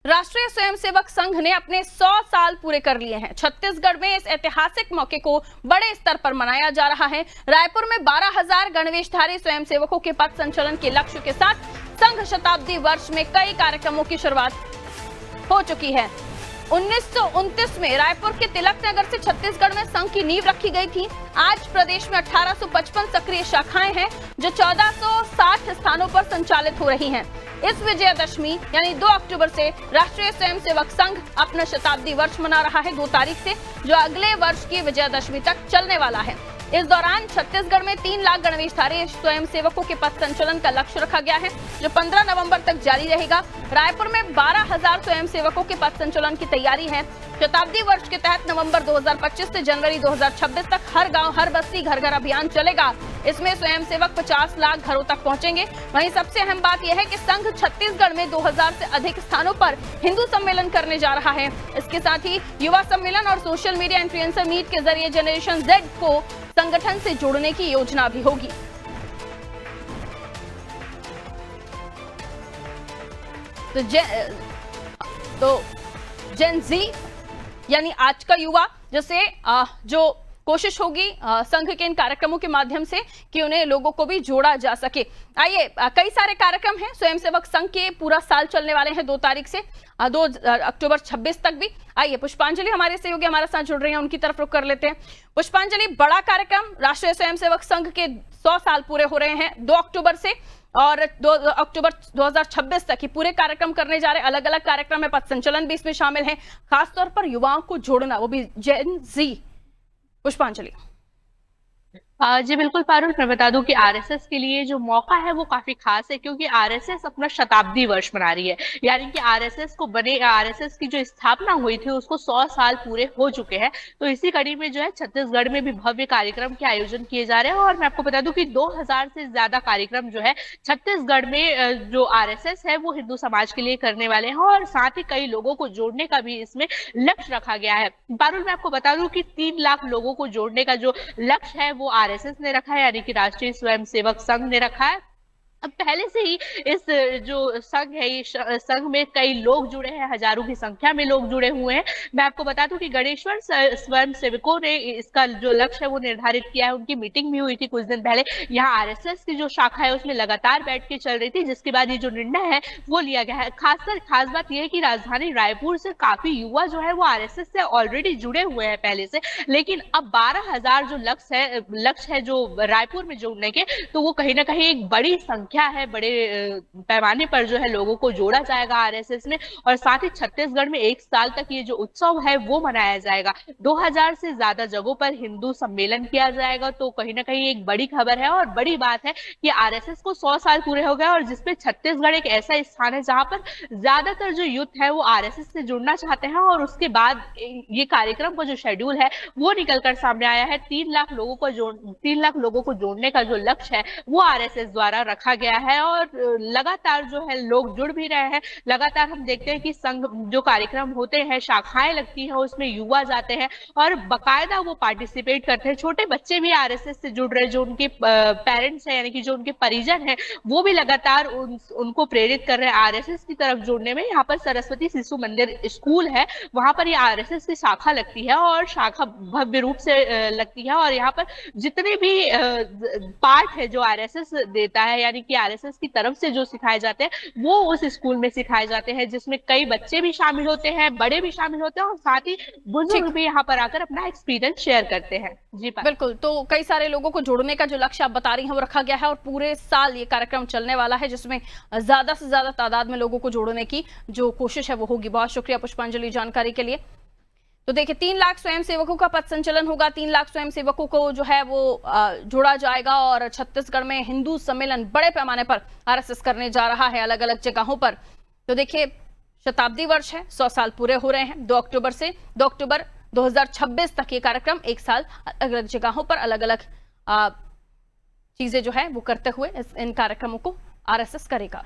राष्ट्रीय स्वयंसेवक संघ ने अपने 100 साल पूरे कर लिए हैं। छत्तीसगढ़ में इस ऐतिहासिक मौके को बड़े स्तर पर मनाया जा रहा है। रायपुर में 12,000 गणवेशधारी स्वयंसेवकों के पथ संचलन के लक्ष्य के साथ संघ शताब्दी वर्ष में कई कार्यक्रमों की शुरुआत हो चुकी है। 1929 में रायपुर के तिलक नगर से छत्तीसगढ़ में संघ की नींव रखी गई थी। आज प्रदेश में 1855 सक्रिय शाखाएं हैं जो 1460 स्थानों पर संचालित हो रही हैं। इस विजयादशमी यानी 2 अक्टूबर से राष्ट्रीय स्वयंसेवक संघ अपना शताब्दी वर्ष मना रहा है 2 तारीख से, जो अगले वर्ष की विजयादशमी तक चलने वाला है। इस दौरान छत्तीसगढ़ में 3 लाख गणवेशधारी स्वयंसेवकों के पथ संचलन का लक्ष्य रखा गया है, जो 15 नवंबर तक जारी रहेगा। रायपुर में 12,000 स्वयंसेवकों के पथ संचलन की तैयारी है। शताब्दी वर्ष के तहत नवंबर 2025 से जनवरी 2026 तक हर गांव हर बस्ती घर घर अभियान चलेगा। इसमें स्वयंसेवक 50 लाख घरों तक पहुंचेंगे। वहीं सबसे अहम बात यह है कि संघ छत्तीसगढ़ में 2000 से अधिक स्थानों पर हिंदू सम्मेलन करने जा रहा है। इसके साथ ही युवा सम्मेलन और सोशल मीडिया इन्फ्लुएंसर मीट के जरिए जनरेशन जेड को संगठन से जोड़ने की योजना भी होगी। तो जेन जी यानी आज का युवा, जैसे जो कोशिश होगी संघ के इन कार्यक्रमों के माध्यम से कि उन्हें लोगों को भी जोड़ा जा सके। आइए, कई सारे कार्यक्रम हैं स्वयंसेवक संघ के, पूरा साल चलने वाले हैं 2 तारीख से 2 अक्टूबर 26 तक भी। आइए, पुष्पांजलि हमारे सहयोगी हमारे साथ जुड़ रही हैं, उनकी तरफ रुख कर लेते हैं। पुष्पांजलि, बड़ा कार्यक्रम राष्ट्रीय स्वयंसेवक संघ के 100 साल पूरे हो रहे हैं 2 अक्टूबर से और 2 अक्टूबर 2026 तक ही पूरे कार्यक्रम करने जा रहे हैं। अलग अलग कार्यक्रम में पथ संचलन भी इसमें शामिल है, खासतौर पर युवाओं को जोड़ना, वो भी जेन जी। पुष्पांजलि। जी बिल्कुल पारुल, मैं बता दूं कि आरएसएस के लिए जो मौका है वो काफी खास है, क्योंकि आरएसएस अपना शताब्दी वर्ष मना रही है। यानी कि आरएसएस की जो स्थापना हुई थी उसको 100 साल पूरे हो चुके हैं। तो इसी कड़ी में जो है छत्तीसगढ़ में भी भव्य कार्यक्रम के आयोजन किए जा रहे हैं। और मैं आपको बता दूं कि 2000 से ज्यादा कार्यक्रम जो है छत्तीसगढ़ में जो आरएसएस है वो हिंदू समाज के लिए करने वाले हैं, और साथ ही कई लोगों को जोड़ने का भी इसमें लक्ष्य रखा गया है। पारुल, मैं आपको बता दूं कि 3 लाख लोगों को जोड़ने का जो लक्ष्य है वो आरएसएस ने रखा है, यानी कि राष्ट्रीय स्वयंसेवक संघ ने रखा है। अब पहले से ही इस जो संघ है, ये संघ में कई लोग जुड़े हैं, हजारों की संख्या में लोग जुड़े हुए हैं। मैं आपको बता दूं कि गणेश्वर स्वयंसेवकों ने इसका जो लक्ष्य है वो निर्धारित किया है। उनकी मीटिंग भी हुई थी कुछ दिन पहले। यहाँ आरएसएस की जो शाखा है उसमें लगातार बैठ के चल रही थी, जिसके बाद ये जो निर्णय है वो लिया गया है। खास बात यह है कि राजधानी रायपुर से काफी युवा जो है वो आरएसएस से ऑलरेडी जुड़े हुए हैं पहले से, लेकिन अब 12,000 जो लक्ष्य है जो रायपुर में जुड़ने के, तो वो कहीं ना कहीं एक बड़ी क्या है, बड़े पैमाने पर जो है लोगों को जोड़ा जाएगा आरएसएस में। और साथ ही छत्तीसगढ़ में 1 साल तक ये जो उत्सव है वो मनाया जाएगा। 2000 से ज्यादा जगहों पर हिंदू सम्मेलन किया जाएगा। तो कहीं ना कहीं एक बड़ी खबर है और बड़ी बात है कि आरएसएस को 100 साल पूरे हो गए, और जिसपे छत्तीसगढ़ एक ऐसा स्थान है जहां पर ज्यादातर जो यूथ है वो आरएसएस से जुड़ना चाहते हैं। और उसके बाद ये कार्यक्रम का जो शेड्यूल है वो निकल कर सामने आया है। 3 लाख लोगों को जोड़ने का जो लक्ष्य है वो आरएसएस द्वारा रखा गया है, और लगातार जो है लोग जुड़ भी रहे हैं। लगातार हम देखते हैं कि संघ जो कार्यक्रम होते हैं, शाखाएं लगती हैं, उसमें युवा जाते हैं और बकायदा वो पार्टिसिपेट करते हैं। छोटे बच्चे भी आरएसएस से जुड़ रहे हैं, जो उनके पेरेंट्स हैं यानी कि जो उनके परिजन हैं, वो भी लगातार उनको प्रेरित कर रहे हैं आरएसएस की तरफ जुड़ने में। यहाँ पर सरस्वती शिशु मंदिर स्कूल है, वहां पर ये आरएसएस की शाखा लगती है, और शाखा भव्य रूप से लगती है। और यहाँ पर जितने भी पाठ है जो आरएसएस देता है, यानी कि आरएसएस की तरफ से जो सिखाए जाते हैं वो उस स्कूल में सिखाए जाते हैं, जिसमें कई बच्चे भी शामिल होते हैं, बड़े भी शामिल होते हैं, और साथ ही बुजुर्ग भी यहाँ पर आकर अपना एक्सपीरियंस शेयर करते हैं। जी बिल्कुल, तो कई सारे लोगों को जोड़ने का जो लक्ष्य आप बता रही हैं वो रखा गया है, और पूरे साल ये कार्यक्रम चलने वाला है, जिसमें ज्यादा से ज्यादा तादाद में लोगों को जोड़ने की जो कोशिश है वो होगी। बहुत शुक्रिया पुष्पांजलि जानकारी के लिए। तो देखिए, 3 लाख स्वयंसेवकों का पथ संचलन होगा, 3 लाख स्वयंसेवकों को जो है वो जोड़ा जाएगा, और छत्तीसगढ़ में हिंदू सम्मेलन बड़े पैमाने पर आरएसएस करने जा रहा है अलग अलग जगहों पर। तो देखिए, शताब्दी वर्ष है, 100 साल पूरे हो रहे हैं 2 अक्टूबर से 2 अक्टूबर 2026 तक ये कार्यक्रम 1 साल अलग अलग जगहों पर अलग अलग चीजें जो है वो करते हुए इन कार्यक्रमों को आरएसएस करेगा।